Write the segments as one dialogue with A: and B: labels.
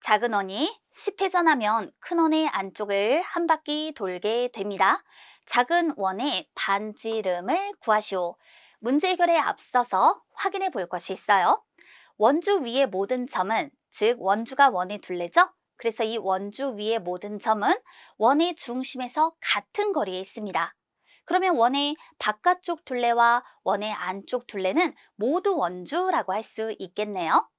A: 작은 원이 10회전하면 큰 원의 안쪽을 한 바퀴 돌게 됩니다. 작은 원의 반지름을 구하시오. 문제 해결에 앞서서 확인해 볼 것이 있어요. 원주 위의 모든 점은, 즉 원주가 원의 둘레죠? 그래서 이 원주 위의 모든 점은 원의 중심에서 같은 거리에 있습니다. 그러면 원의 바깥쪽 둘레와 원의 안쪽 둘레는 모두 원주라고 할 수 있겠네요.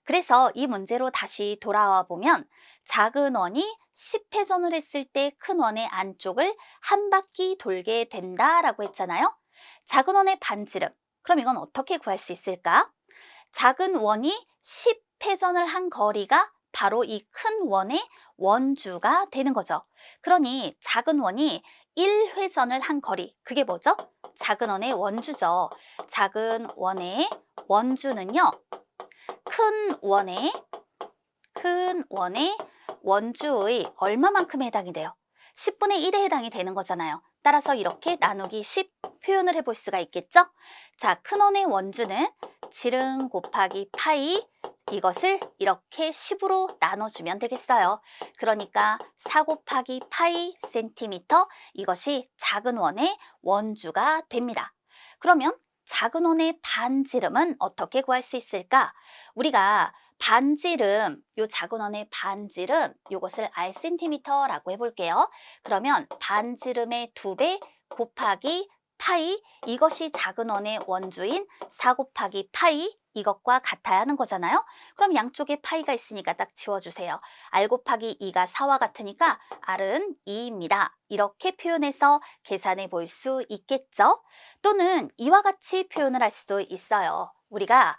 A: 그래서 이 문제로 다시 돌아와 보면 작은 원이 10회전을 했을 때 큰 원의 안쪽을 한 바퀴 돌게 된다라고 했잖아요. 작은 원의 반지름. 그럼 이건 어떻게 구할 수 있을까? 작은 원이 10회전을 한 거리가 바로 이 큰 원의 원주가 되는 거죠. 그러니 작은 원이 1회전을 한 거리, 그게 뭐죠? 작은 원의 원주죠. 작은 원의 원주는요, 큰 원의 원주의 얼마만큼에 해당이 돼요? 10분의 1에 해당이 되는 거잖아요. 따라서 이렇게 나누기 10 표현을 해볼 수가 있겠죠? 자, 큰 원의 원주는 지름 곱하기 파이, 이것을 이렇게 10으로 나눠주면 되겠어요. 그러니까 4 곱하기 파이 센티미터, 이것이 작은 원의 원주가 됩니다. 그러면 작은 원의 반지름은 어떻게 구할 수 있을까? 우리가 반지름, 요 작은 원의 반지름, 요것을 rcm라고 해볼게요. 그러면 반지름의 2배 곱하기 파이, 이것이 작은 원의 원주인 4 곱하기 파이, 이것과 같아야 하는 거잖아요. 그럼 양쪽에 파이가 있으니까 딱 지워주세요. r 곱하기 2가 4와 같으니까 r은 2입니다. 이렇게 표현해서 계산해 볼 수 있겠죠? 또는 이와 같이 표현을 할 수도 있어요. 우리가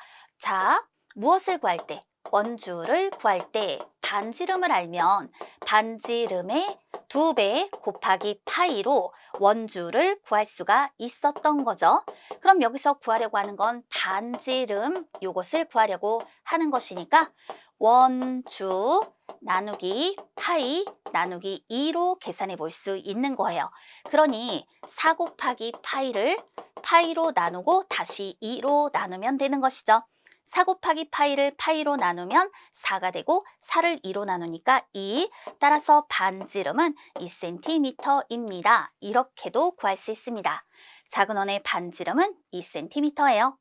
A: 무엇을 구할 때? 원주를 구할 때 반지름을 알면 반지름의 2배 곱하기 파이로 원주를 구할 수가 있었던 거죠. 그럼 여기서 구하려고 하는 건 반지름, 요것을 구하려고 하는 것이니까 원주 나누기 파이 나누기 2로 계산해 볼 수 있는 거예요. 그러니 4 곱하기 파이를 파이로 나누고 다시 2로 나누면 되는 것이죠. 4 곱하기 파이를 파이로 나누면 4가 되고 4를 2로 나누니까 2, 따라서 반지름은 2cm입니다. 이렇게도 구할 수 있습니다. 작은 원의 반지름은 2cm예요.